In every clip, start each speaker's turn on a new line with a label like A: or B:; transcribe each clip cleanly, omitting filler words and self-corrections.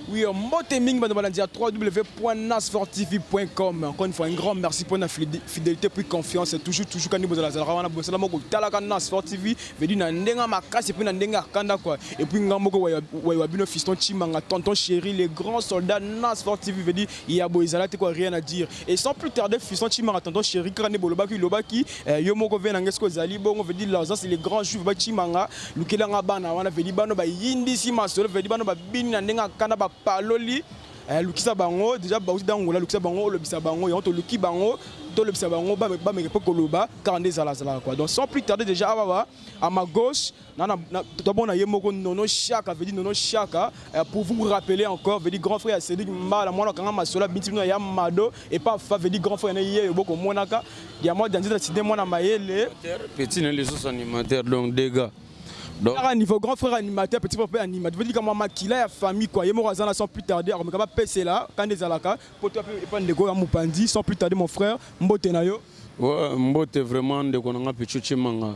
A: Oui, Moteming, madame Balandia, www.nasfortv.com. Encore une fois, un grand merci pour la fidélité, puis confiance. Toujours quand nous avons la bossala moko talaka Nasfor TV, veut dire ndenga makasi puis ndenga kanda quoi. Et puis ngamoko wabino fiston Chimanga, tonton chéri, les grands soldats Nasfor TV veut dire il y a boizala quoi rien à dire. Et sans plus tarder, fiston Chimanga, tonton chéri, krane bolobaki lobaki, yomoko vena ngesko zali bongo veut dire là c'est les grands juifs ba Chimanga, lukelanga bana wana veut dire bano ba yindi si masolo veut dire bano ba bini ndenga kanda ba paloli lukisa bango déjà ba dans ngola lukisa bango le bisa bango yon to luki bango to le bisa bango ba me pe koloba kande zala quoi. Donc sans plus tarder déjà à ma gauche to bon na yemoko nono chaka veut dire nono chaka pour vous rappeler encore veut dire grand frère Cédric Mbala moi kanga masola bitino ya mado et pas fa veut dire grand frère na yé boko monaka ya moi dans cette cité moi na mayele
B: petit les autres animateurs donc des gars.
A: Donc niveau grand frère animateur, petit frère animateur, veut dire comment makila ya famille quoi. Yemo razana sans plus tarder, on va passer là quand des alaka pour toi prendre des go à Mupandi sans plus tarder mon frère Mbote nayo.
B: Ouais, Mbote vraiment de konanga Pichu Chimanga.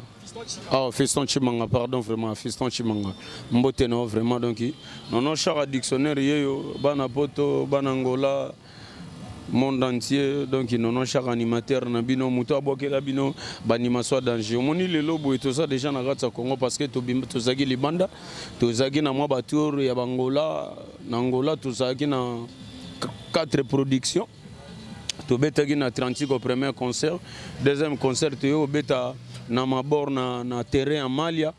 B: Ah, Fiston Chimanga, pardon vraiment Fiston Chimanga. Mbote no vraiment donc non chara dictionnaire yeyo bana poto banangola monde entier donc non chaque animateur na bino muto abokela bino banimation danger omoni lelo boy to ça déjà na gatsa Congo parce que to zaki libanda to zaki na mwa batour ya bangola na Angola to zaki na 4 productions to betaki na 30 au premier concert deuxième concert to beta na mabor na terrain en Malia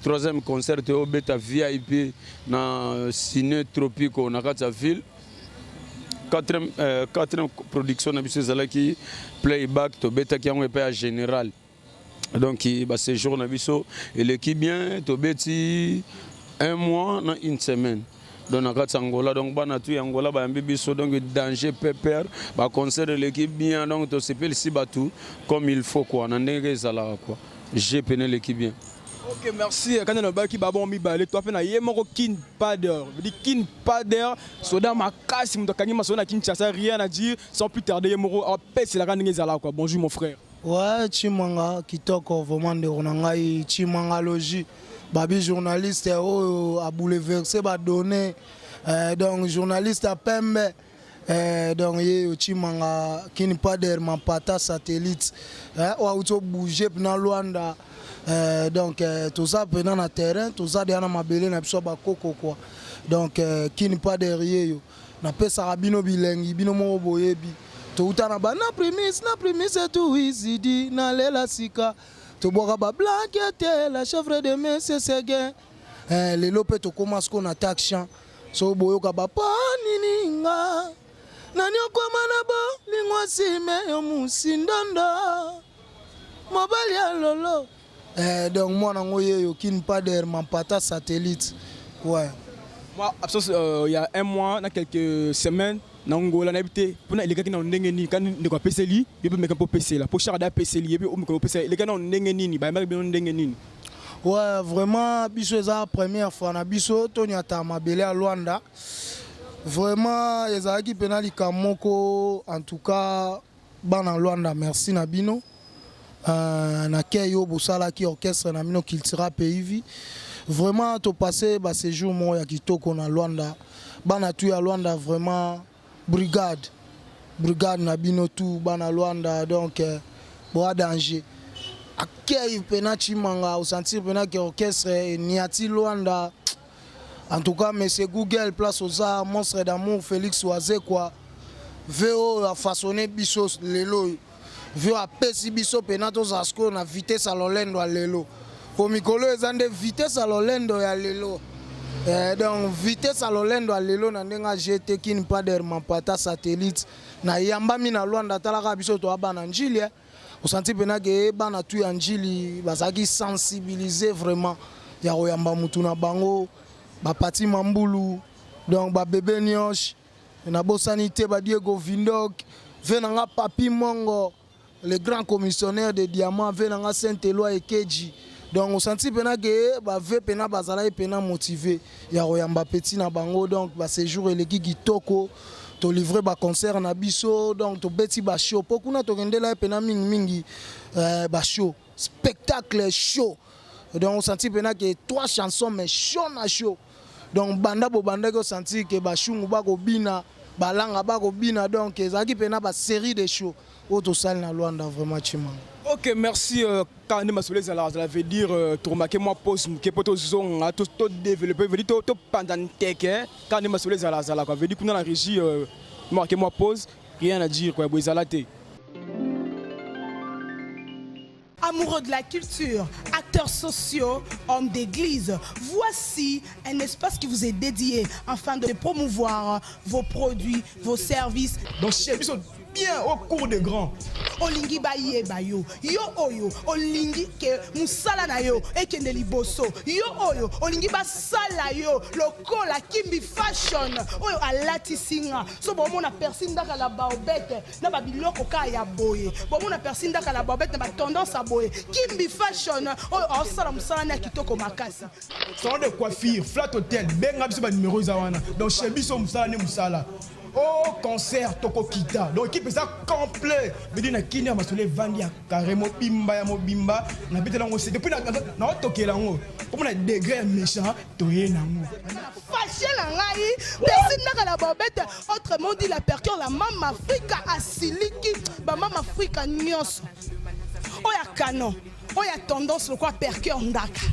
B: troisième concert to beta VIP na Ciné Tropico na gatsa ville quatrième production na biso ezalaki playback to betaki yango epai ya général donc ba séjour na biso eleki bien to beti un mois na une semaine donc na kati Angola donc bana tu Angola ba yambi biso donc danger pépère ba concert eleki bien donc to sepeli si batu comme il faut quoi na ndenge ezalaka quoi j'ai pené l'équipe bien.
A: Ok, merci. Quand on a baki babon mi balé, toi fais na yemoko kin pader. Je dis kin pader, soda makasi mto kangi masona Kinshasa rien à dire sans plus tarder yemoko apes la grande ngezala quoi. Bonjour mon frère.
C: Ouais, Chimanga kitoko vraiment de onangai Chimanga logi. Babi journaliste à bouleverser ba donner donc journaliste à Pembe donc Chimanga kin pader man pata satellite ou auto bouger na Luanda. Donc tout ça pendant le terrain, tout ça derrière ma belle na biso ba koko quoi. Donc qui n'est pas derrière yo. Na pesa rabino bilengi bino mo boyebi. To utana ba na premise tout easy di na lela sika. To boka ba blanquette la chèvre de mes séguin. Les lopé to commence qu'on attaque chant. So boyo ka ba panininga. Nani okoma na bo lingwa sime yo musindondo. Mobali ya lolo. Donc moi je ne pas de mon pata satellite. Ouais.
A: Moi absence il y a un mois, dans quelques semaines, dans Angola n'habité pour les gars qui n'ont ndengeni quand ne quoi PC li, il peut mettre un peu PC là pour charada PC li et puis on PC les gars n'ont ndengeni ni ba mer bien ndengeni.
C: Ouais, vraiment biso za première fois na biso to nyata mabele à Luanda. Vraiment ezaki penali kamoko en tout cas bana Luanda merci na bino. Na keyo bosala ki orchestre na mino cultura pays vraiment to passer ba séjour mo ya kitoko na Luanda bana tu ya Luanda vraiment brigade na bino tout bana Luanda donc boa danger akei pena Chimanga au sentir pena que orchestre niati Luanda en tout cas monsieur Google place aux arts monstre d'amour Félix Oazé quoi VO a façonné bisos lelo vu à pesi biso penato zasko na vitesse à l'olendo à lelo pour mikolo ezande vitesse à l'olendo ya lelo donc vitesse à l'olendo à lelo na ndenga GT kin pas derman pata satellite na yamba mina Luanda talaka biso to abana njili au senti pena ke bana tu ya njili bazaki sensibiliser vraiment ya oyamba mutu na bango ba pati mambulu donc ba bébé nyosh na bo sanité ba Diego Vindok venanga papi mongo le grand commissionnaire de diamants venanga Saint-Éloi et Keji donc on senti pena que ba ve pena bazala et pena motivé ya royamba petit na bango donc ba séjour eleki kitoko to livrer ba concert na biso donc to beti ba show pokuna to kendela pena mingi ba show spectacle show donc on senti pena que 3 chansons mais show na show donc banda bobandaki osentir ke bashungu bakobina balanga bakobina donc ezalaki mpena basérie de show oyo tosali na Luanda vraiment Chimanga.
A: Ok, merci. Quand on est ça veut dire que moi pose que pour tout développer, veut dire tout pendant tech. Quand on est sur les ça veut dire qu'on a la régie moi pose, rien à dire quoi,
D: Amoureux de la culture, acteurs sociaux, hommes d'église, voici un espace qui vous est dédié afin de promouvoir vos produits, vos services.
A: Donc chez nous bien au cours des grands.
D: Olingi baye bayo, yo oyo, olingi ke musala na yo, ekende liboso, yo oyo, olingi basala yo, lokola kimbi fashion, oyo alati singa, so bon na personne dans la baobette, na babiloko ka ya boye, bon na personne dans la baobette, na tendance à boye, kimbi fashion, oyo osala musala na kitoko makasi.
A: Salon de coiffure, flat hotel, benga biso ba numéro zawana. Donc chez biso musala ne musala. Oh, concert, toko kita. Donc, équipe ça complet. Mais dit na kini ma sole vandi ya carrément bimba ya mobimba. Na bité lango c'est depuis na toke lango. Comme na degré méchant, toye nango.
D: Fâché la ngai, personne n'a la bobette. Autrement dit la percure la mama Africa asiliki, ba mama Africa nyos. Oya canon. Oya tendance le quoi percure ndaka.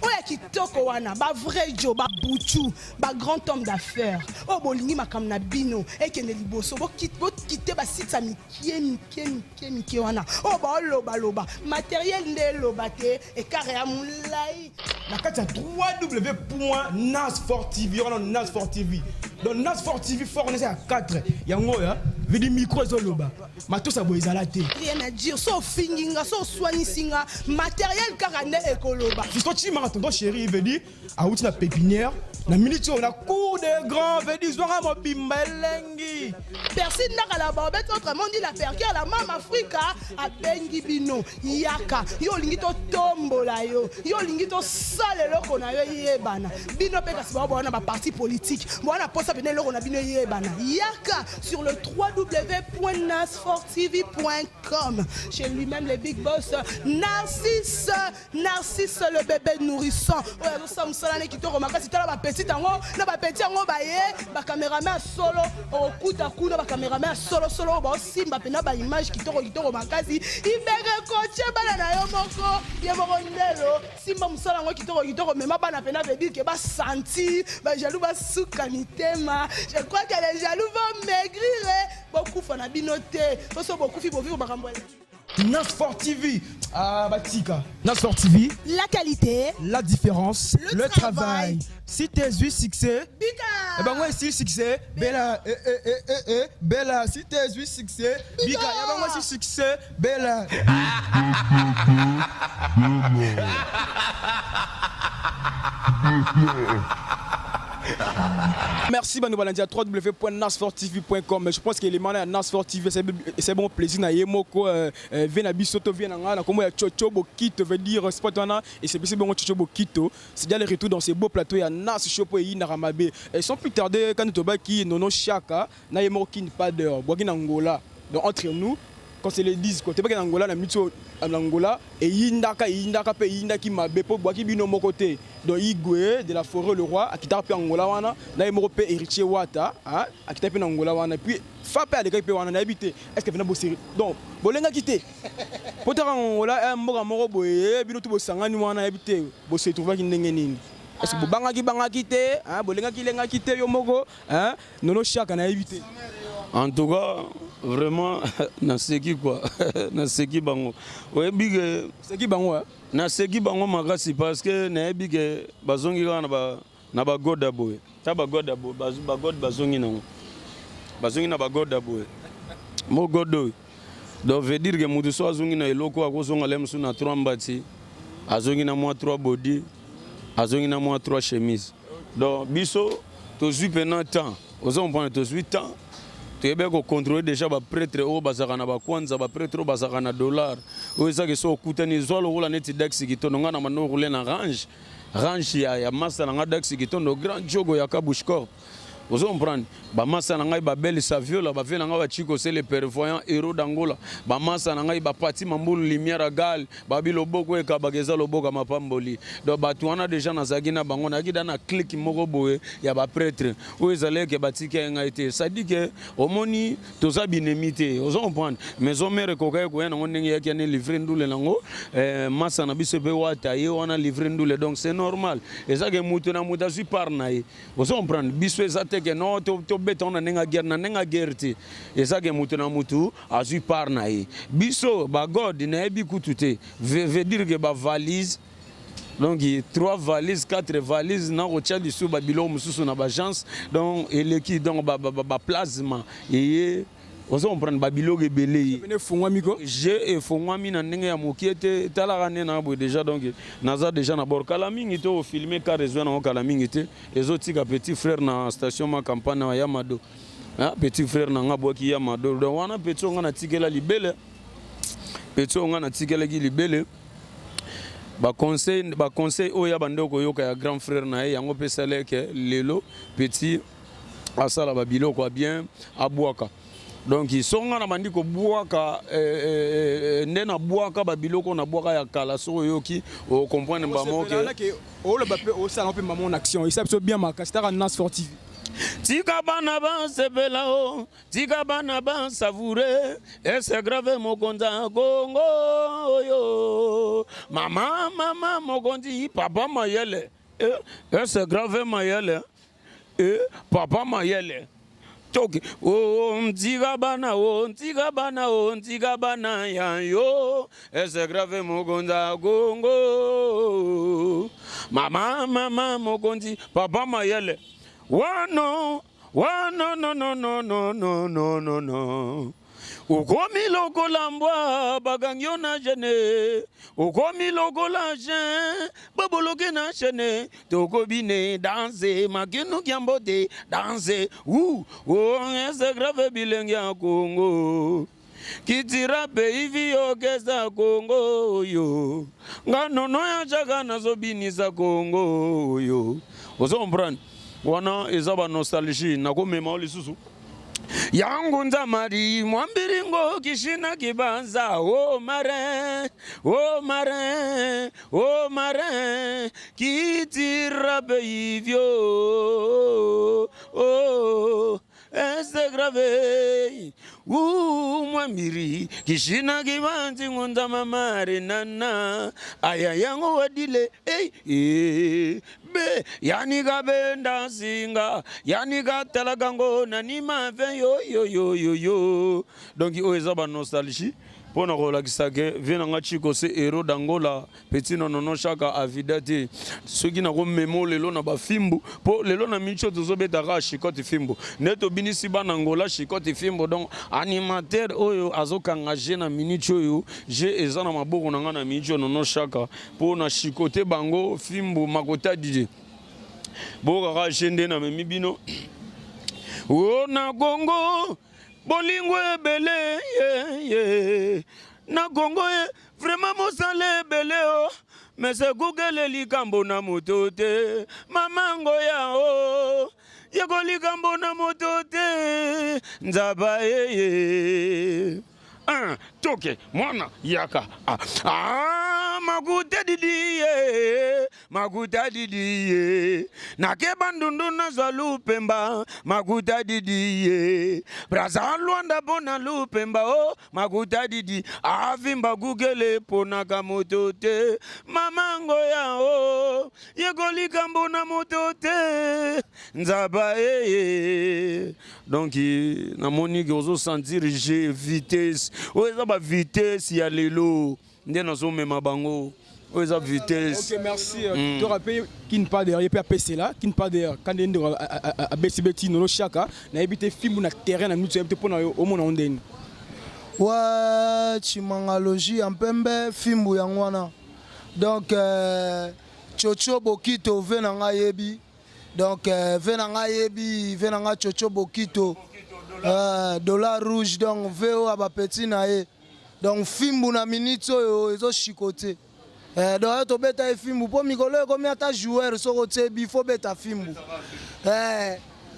D: Oya kitoko wana ba vrai Joe ba buchu ba grand homme d'affaires o bolingi makamna bino ekende liboso bo quitter ba site sa mikie wana o ba loba matériel nde loba te e carré ya mulai
A: na kati ya www.nasfortv on nasfortv donc nasfortv fort à 4 yango ya vidi micro ezoloba matosa boezala te
D: rien à dire so finginga so soignisinga matériel carane ekoloba
A: Fiston Chimanga tonton chéri veut dire a outi na pépinière na minute on a cour des grands veut dire zwanga mobimba elengi
D: personne n'a la bobette autrement dit la percure la mama Africa a bengi bino yaka yo lingi to tombola yo lingi to sale loko na yo yebana bino pe kasi ba na ba parti politique bona posa bene loko na bino yebana yaka sur le www.nasfortv.com chez lui-même le big boss Narcisse le bébé nourrisson oya zo samsala ne kitoko makasi tala ba petit tango na ba petit yango ba ye ba cameraman solo okuta kuna ba cameraman solo ba simba pena ba image kitoko makasi ibere koche bana na yo moko ye moko ndelo simba musala ngo kitoko mema bana pena veut dire que ba senti ba jaloux ba suka mitema je crois que les jaloux vont maigrir beaucoup fana binoté parce beaucoup fi bo vivre ba kambola
A: Nasfort TV, Batika. Nasfort TV,
D: la qualité,
A: la différence,
D: le travail.
A: Si t'es eu succès,
D: Bika.
A: Eh ben moi ici succès, Bella, Bella. Si t'es eu succès, Bika. Eh ben moi ici succès, Bella. Merci Banou Balandia, www.nasfortv.com. Je pense que les malins à Nasfort TV, c'est bon plaisir na yemoko vena bisoto vena ngana comme ya chocho bokito veut dire spot wana et c'est bon chocho bokito. C'est déjà le retour dans ces beaux plateaux ya Nas Chopo et Inaramabe. Et sans plus tarder quand tu qui nono chaka na yemoko qui n'est pas d'heure. Boakina Angola. Donc entre nous quand c'est les 10 côté pas Angola na mito en Angola et yindaka pe yindaki mabe po boaki bino mokote donc Igwe de la forêt le roi akita pe Angola wana na yemoko pe héritier wata hein akita pe Angola wana puis Fapé à l'école on a habité. Est-ce que vous avez bossé? Donc, bolenga quitté. Peut-être Angola un moro boye bino tout sangani wana habité. Bossé trouver qui ndengenini. Est-ce que banga quitté hein bolenga kilenga quitté yo moko hein nono chaka na habité.
B: En tout cas, vraiment, naseki quoi, naseki bango. Ouais, big.
A: Seki bango hein.
B: Naseki bango makasi parce que na big bazongi na ba goda boy. Ta ba goda boy, ba god bazongi nango. Bazongi na ba goda boy. Mo godo. Donc veut dire que mutu so azongi na eloko akozonga lemsu na 3 mbati. Azongi na moi 3 body. Azongi na moi 3 chemises. Donc biso to suis pendant temps. Ozon prendre to suis temps. Tu es bien contrôler déjà les prêtres au bazarana ba kwanza ba prêtre au bazarana dollar o ça que so kutani zolo rola net dax qui tonga na mano rouler na range ya massa na dax qui tondo grand jogo ya kabushkor Vous comprenez? Bamasa nangai ba belle saviola ba vela nga chiko c'est le prévoyant héros d'Angola. Bamasa nangai ba pati mambulu lumière à gal, ba biloboko e kabageza loboka mapamboli. Donc batuana déjà na zagina bango na gida na clique moko boye ya ba prêtre. Ou ezale ke batike nga été. Ça dit que omoni toza binemité. Vous comprenez? Mais on mere kokaye ko yana ndenge yake ne livrer ndule nango. Masa na biso pe wata ye wana livrer ndule donc c'est normal. Et ça que mutu na muta suis par naï. Vous comprenez? Biso ezate que non to beton na nenga guerre te. Et ça que mutu na mutu a suis par naï. Biso ba god na ebi kutute. Veut dire que ba valise. Donc 3 valises, 4 valises na rotia du sou ba bilo mususu na ba agence. Donc eleki donc ba plasma et vous comprenez babilo gebele j'ai fongwami na ndenge ya mokiete talaka ne na bo déjà donc naza déjà na bord kala mingi to filmer car rezo na kala mingi te ezotika petit frère na station ma campagne ya Yamado petit frère na ngabo ki Yamado donc wana petit nga na tikela libele petit nga na tikela ki libele ba conseil oya bandoko yoka ya grand frère na yango pesale ke lelo petit asala babilo quoi bien abwaka. Donc ils sont en amandi ko boaka ndena boaka ba biloko na boaka ya kala so yoki o comprendre ba mo ke
A: o le bape o ça on peut maman en action il s'appelle bien ma castara na sportive
B: tika bana ba sepela o tika bana ba savourer et c'est grave mo konza Congo yo mama mo kondi papa mayele et c'est grave mayele et papa mayele Toki, ntiga bana ya yo, ese grave mogonda Congo. Mama mogondi, papa mayele. No. Ukomi loko lambwa bagangyo na jene ukomi loko la jen baboloke na chene toko bine danse makinu kyambote danse ese grave bilengi ya Congo kitira pe ivi okesa Congo yo nganono ya chaka nazo binisa Congo yo ozombran wana ezaba nostalgie nako mema olisusu yangu nzamari mwambiringo kishina kibanza o mare kitira beivyo este grave mwambiri kishina kibanzi nzamamare nana aya yango wadile be yani gabenda singa yani gatalagango nani mave yo donc o ezaba nostalgie pona rolakisa ke venanga chiko se héros d'Angola petit nono chaka avidate soki na ko memo lelo na ba fimbu po lelo na micho tozobeta ka shikoti fimbu neto binisi bana Angola shikoti fimbu donc animateur oyo azokanga je na minicho yo je ezana maboko nanga na micho nono chaka po na shikote bango fimbu makota DJ boka ka jende na mibino o na Congo bolingo ebele na Congo vraiment mosale ebele o mais c'est Google likambo na motote mamango ya o yego likambo na motote nzaba toke mwana yaka maguta didiye nakeba ndundu na zwa lupemba maguta didiye braza Luanda bona lupemba o maguta didi avimba Google pona kamotote mamango ya o yego likambo na motote nzaba donc na monique ozo sentir vitesse oza ba vitesse ya lelo ndé nazo mema bango oza vitesse.
A: OK, merci. Tu rappelles qui ne pas derrière puis PC là qui ne pas derrière quand ndé a besibeti no chaka na ebité film na terrain na mutu ebité pona au mona ondeni
C: wa chimangalogie en pembe fimbu yangwana donc chocho bokito venanga yebi donc venanga yebi venanga chocho bokito dollar rouge donc veo aba petit na ye donc fimbu na minute oyo ezo chikote donc to beta fimbu po mikolo ko mi ata joueur so ko te bi fo beta fimbu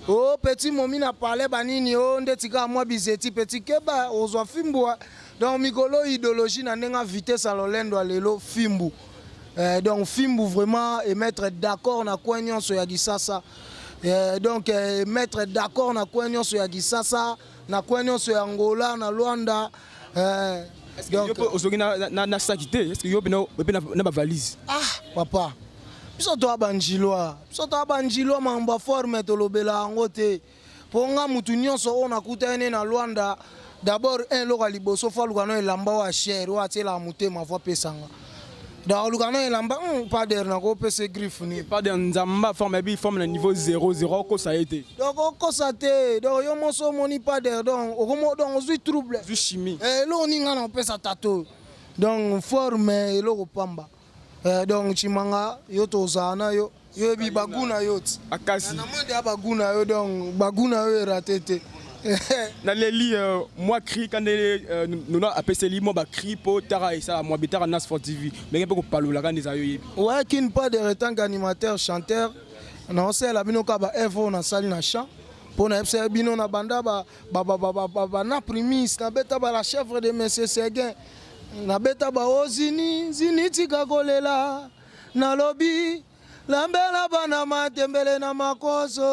C: Oh petit momi na parler banini oh ndetika moi bizeti petit keba ozwa fimbu. Donc mikolo idéologie na nenga vitesse à lolendo lelo fimbu. Donc fimbu vraiment et mettre d'accord na kwa nyonso ya gisasa. Donc mettre d'accord na kwa nyonso ya gisasa na kwa nyonso ya Angola na Luanda.
A: Est-ce que yo osoki na sakité? Est-ce que yo na ba valise?
C: Ah papa. Biso to abanjilwa mamba forme to lobela ngote. Ponga mutu nyonso ona kutene na Luanda. D'abord un loka liboso fa lukano elamba wa cher wa tela mutema fa pesanga. Da lukano elamba pas der na ko pese griffe ni.
A: Pas de nzamba forme na niveau 0 ko ça a été.
C: Donc ko ça te donc yo moso moni pas der donc okomo donc ozui trouble.
A: Du chimie.
C: Lo ni ngana pesa tato. Donc forme lo pamba. Donc chimanga yo tozana yo bi baguna yot.
A: Akasi.
C: Na mande baguna yo donc baguna yo ratete.
A: Na leli moi cri quand nous appelé celi moi ba cri po tara et ça moi betara nas for TV mais ngepeko palola quand des ayo.
C: Ouais qui ne pas de tant qu'animateur chanteur na on sait la bino ka ba evo na sali na chant pour na fc bino na banda ba na primis na beta ba la chèvre de monsieur Seguin na beta ba ozini zini tika kolela na lobby lambela bana matembele na makoso.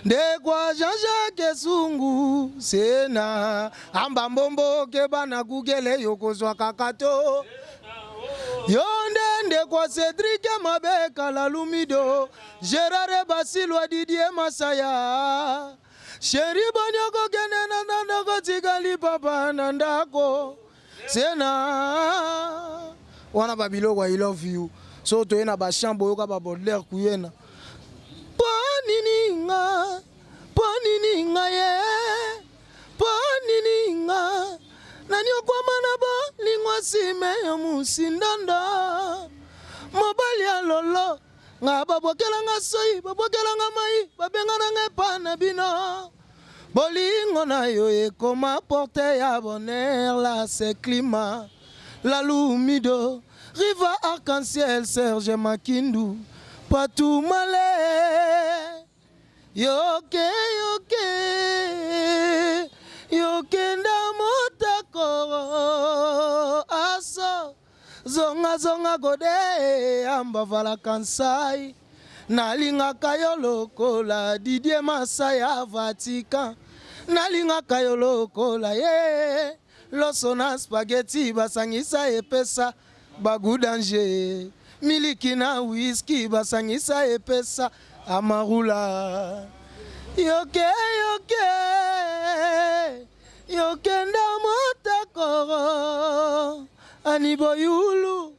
C: De kwa Jean-Jacques Sungu sena amba mbombo ke bana kugele yokozwa kakato yonde kwa Cédric Mabeka la Lumido Gérard Basilwa Didier Masaya Sheri Bonyoko kenena nandoko tigali papa nandako sena wana babiloko I love you so to ena ba chambo yoka ba Baudelaire kuyena Ponininga ye Ponininga Nani okwamana ba lingwa sime ya musindanda Mobali ya lolo Nga babokela nga soyi babokela nga mai babengana nga pana bino Bolingo na yo ekoma porte ya bonheur la c'est climat La Lumido Riva Arc-en-Ciel Serge Makindu Patou Malé Yoke nda motako Aso Zonga gode Amba vala kansai Nalinga kayo lokola Didier Masaya Vatican Nalinga kayo lokola ye Loso na spaghetti basangisa epesa Bagu danger Miliki na whisky basangisa epesa amarula yoke nda motakoro aniboyulu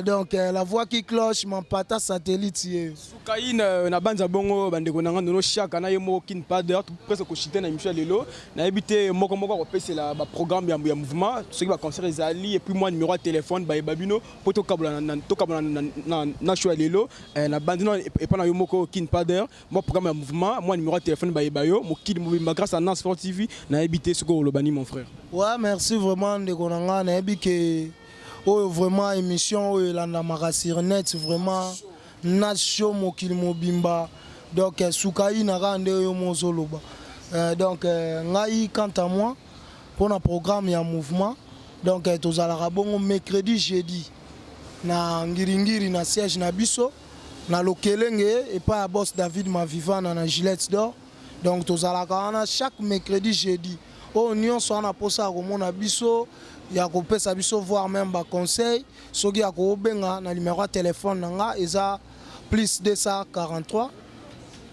C: donc la voix qui cloche mon pata satellite
A: Sukai na banza bongo bandeko nanga no chaka na yemo kin pas d'heure presque ko chité na Michel lelo na habité moko ko pese la ba programme ya mouvement ce qui va concert ezali et puis moi numéro de téléphone ba babino poto kabula na show lelo na bandino et pas na yomoko kin pas d'heure moi programme ya mouvement moi numéro de téléphone ba bayo mo kid mo grâce à Nas Sport TV na habité ce ko lobani mon frère.
C: Ouais merci vraiment ndeko nanga na habité oh vraiment émission oh landa makasir net vraiment nacho mokili mobimba donc Sukai na rande yo mozoloba donc ngai quant à moi pour un programme ya mouvement donc tozalaka bongo mercredi jeudi na ngiringiri na siège na biso na lokelenge et pas à boss David Mavivana na Gillette d'or donc tozalaka na chaque mercredi jeudi oh nyonso na posa ko mona biso ya ko pesa biso voir même ba conseil soki ya ko benga na numéro de téléphone nanga eza plus 243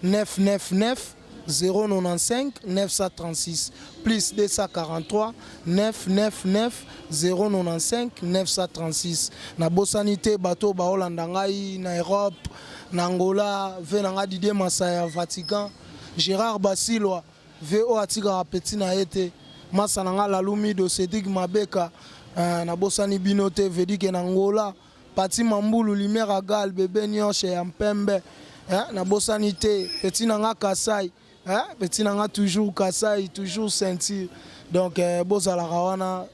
C: 999 095 936 plus 243 999 095 936 na bosanité bato ba Hollanda ngai na Europe na Angola venanga Didier Masaya Vatican Gérard Basilwa VO atika petit na été Masananga la Lumido Cédric Mabeka na bosani binote vedike na Angola Pati Mambulu Limera Gal bébé Nyoshe ya Mpembe na bosani te petit nanga Kasai petit nanga toujours Kasai toujours ceinture donc bozala rawana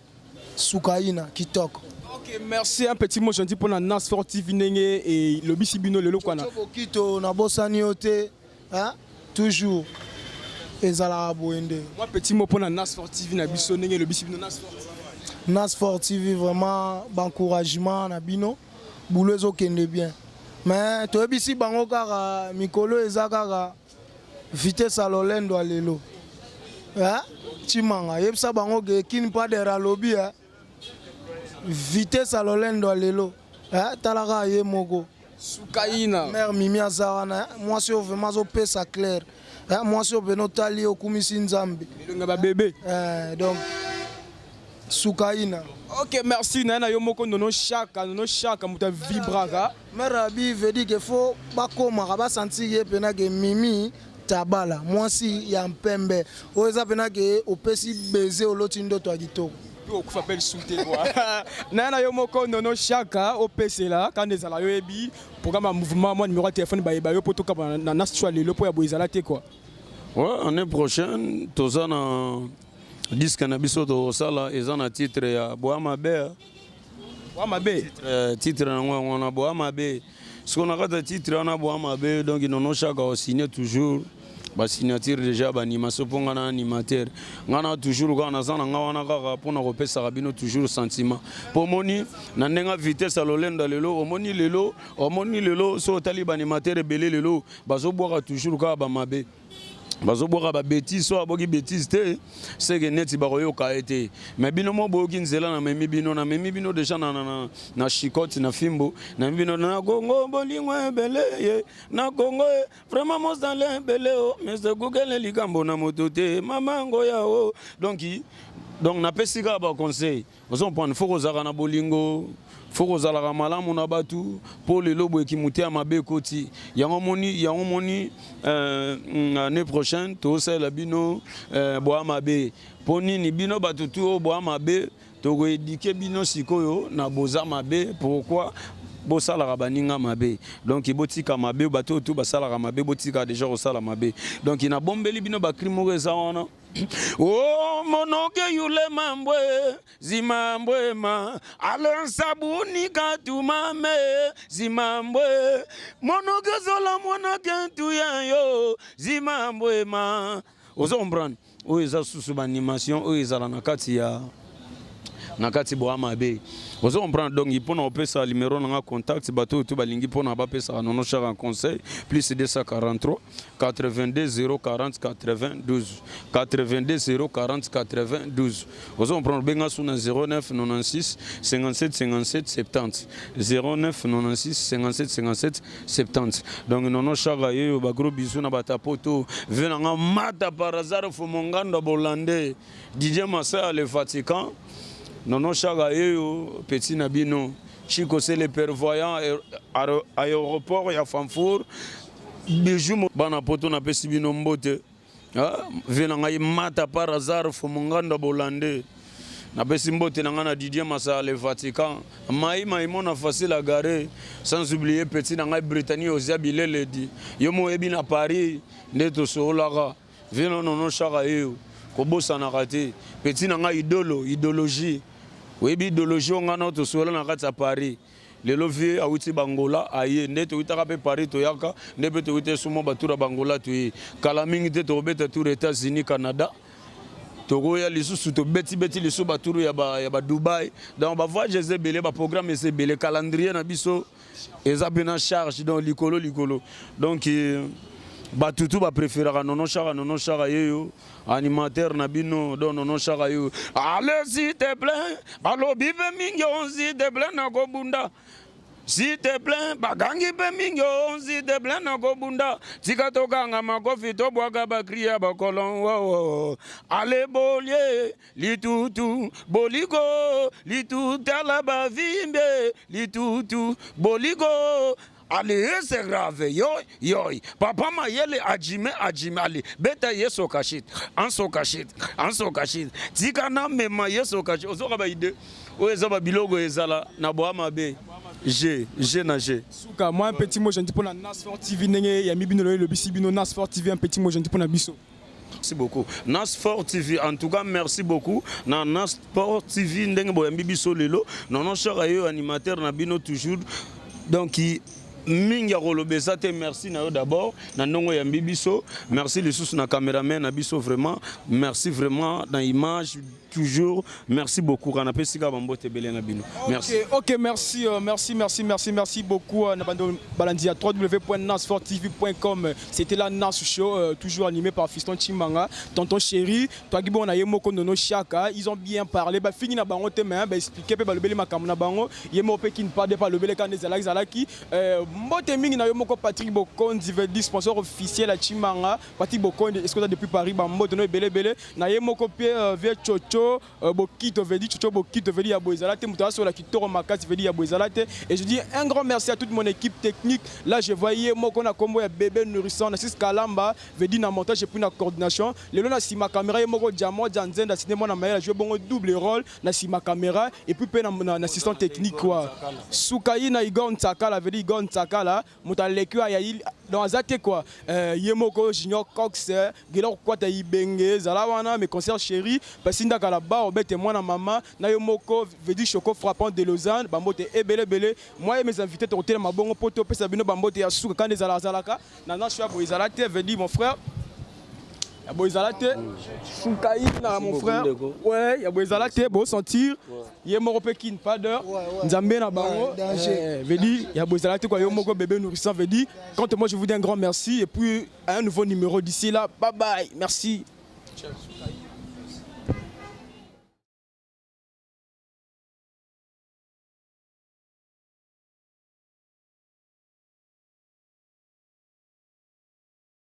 C: Sukaina kitoko.
A: OK merci un petit mot gentil pour la Nas Sport TV nenge et le bisibino lelo kwana.
C: Kito na bosani ote hein? Toujours ezalaka boyende.
A: Moi petit mot pour la NAS Sport TV na biso ndenge le bisi bino NAS Sport.
C: NAS Sport TV vraiment encouragement na bino boulot ezokende bien. Mais toyebisi bango kaka mikolo eza kaka vitesse à lolendo lelo. Hein? Chimanga yebisa bango ke kin pas de ralobi hein? Vitesse à lolendo lelo. Hein? Talaka ye moko.
A: Sukaina.
C: Mère Mimi Azarana, moi si on veut mazo pesa clair. Moi si on veut notali au kumisi nzambe.
A: Milonga bébé.
C: Donc Sukaina.
A: Ok, merci Nana Yomoko nono chaka muta vibraga.
C: Mère Abi veut dire qu'il faut bakoma ba sentir pena que Mimi tabala. Moi si ya mpembe. Oza pena que opesi baiser au lotindo to agito.
A: On appelle souté quoi. Nana Yomoko nono chaka au PC là quand des ala yoebi programme mouvement moi numéro de téléphone ba yo poto ka na nastua lelo po ya boizala te quoi.
B: Ouais, année prochaine toza na disque na biso to sala eza na titre ya Boama Be.
A: Boama Be.
B: Titre na ngwa na Boama Be. Ce qu'on a kata titre na Boama Be donc nono chaka o signer toujours. Ba signature déjà ba animation pour ngana animateur ngana toujours kana sana ngawana kaka pona ko pesa bino toujours sentiment pour moni na ndenga vitesse à lolenda lelo omoni lelo so tali ba animateur belé lelo bazo boka toujours ka ba mabe bazo boka ba bêtise so aboki bêtise te c'est que net ba koyoka été mais bino mo boki nzela na memi bino déjà na chicote na fimbo na bino na Congo bolingwe belé na Congo vraiment mos dans les belé mais de Google likambo na motote mama ngoya o donc na pesika ba conseil on prend faut kozaka na bolingo faut kozala malamu na batu pour le lobo ekimutia mabe koti yango moni année prochaine to sala bino Boama Be poni ni bino batu tu Boama Be to ko éduquer bino sikoyo na boza mabe pourquoi bosala baninga mabe donc botika mabe bato tout basala mabe botika déjà osala mabe donc ina bombeli bino ba crime reza wana. Oh monoke yule mambwe zimambwe ma alon sabuni katumame zimambwe monoke zola monoke tuyanyo zimambwe ma ozo comprendre o eza susu ba animation o eza na kati ya na kati Boama Be ozo comprendre donc il pona opesa numéro na contact bato tout balingi pona ba pesa nono chaka conseil plus 243 82 040 92 82 040 92 ozo comprendre benga suna 09 96 57 57 70 09 96 57 57 70 donc nono chaka yo ba gros bisou na batapoto venanga mata par hasard fo monganda bolande DJ Massa le Vatican. Nono chaka yo petit nabino Chico c'est le prévoyant aéroport ya Fanfour bijou bana poto na pesi bino mbote vena ngai mata par hasard fo monganda bolande na pesi mbote na ngana Didier Massa le Vatican mai mona facile à garer sans oublier petit na ngai Britannique Ozia Bilele di yo mo ebi na Paris ndeto solaka vena nono chaka yo ko bossa na raté petit na ngai idéologie oui, idéologie on a notre sola na kati ya Paris. Le lovier a uti Bangola aye neto utaka pe Paris to yaka nebe to uti sumo batura Bangola to yi kala mingi te to beta tour États-Unis Canada. Togo ya lisusu to beti lisu baturu ya ba Dubai. Donc ba voyage belé ba programme ese belé calendrier na biso eza bena charge donc likolo. Donc batutu ba préférera nono chaka yeyo animateur na bino don nono chaka yo allez s'il te plaît allo bibe mingi on s'il te plaît na ko bunda s'il te plaît bagangi be mingi on s'il te plaît na ko bunda tika to kanga makofi to bwaka ba kriya ba kolon wo allez bolie litutu boliko lituta la ba vimbe litutu boliko. Allez, c'est grave. Yo. Papa m'a yele ajime. Allez, beta yeso kashit. En so kashit. Tikana mema yeso kashit. Ozo ba ide. O ezaba bilogo ezala na Boama Be. G.
A: Souka, moi un petit mot gentil pour la NAS Sport TV nenge ya mibino le bisibino NAS Sport TV un petit mot gentil pour na biso.
B: Merci beaucoup. NAS Sport TV, en tout cas, merci beaucoup. Na NAS Sport TV, ndenge boyambi biso lelo. Non, chaka yo animateur na bino toujours. Donc, mingi kolobesa te merci na yo d'abord na ndongo ya mbibiso merci les sous na cameraman na biso vraiment merci vraiment dans image toujours merci beaucoup kana pesika bambote belé na bino merci
A: OK merci merci beaucoup na bando balandi à www.nassporttv.com c'était la Nas Show toujours animé par Fiston Chimanga tonton chéri toi gibo na yemo konono chaka ils ont bien parlé ba fini na bango te mais ba expliquer pe ba lobeli makambo na bango yemo pe qui ne parle pas lobeli kan ezalaki mbote mingi na yo moko Patrick Bokondi veut dire sponsor officiel à Chimanga Patrick Bokondi est-ce que ça depuis Paris ba mbote no belé na ye moko pe via Chocho Bokito veut dire Chocho Bokito veut dire ya boizalate muta sur la kitoro makati veut dire ya boizalate et je dis un grand merci à toute mon équipe technique là je voyais moko na kombo ya bébé nourrissant na sis Kalamba veut dire na montage et puis na coordination le na si ma caméra ye moko Diamond Janzenda cinéma na maïla jouer bon double rôle na si ma caméra et puis na assistant technique quoi Soukayi na Igor Ntakala veut dire Igor Ntakala mutaleki ya dans azate quoi yemoko Junior Cox gelo quoi ta ibenge zala wana mes concerts chéri pasinda kala ba obete moi na maman na yemoko veut dire choco frappant de Lausanne bambote ebele moi et mes invités te hôtel mabongo poto pesa bino bambote ya suka quand ezala zalaka na shwa boizalate veut dire mon frère ya boizalate Soukayi na mon frère ouais ya boizalate beau sentir yemoko pe kin pas d'heure nzambe na bango veut dire ya boizalate quoi yemoko bébé nourrissant veut dire quand moi je vous dis un grand merci et puis un nouveau numéro d'ici là bye bye merci.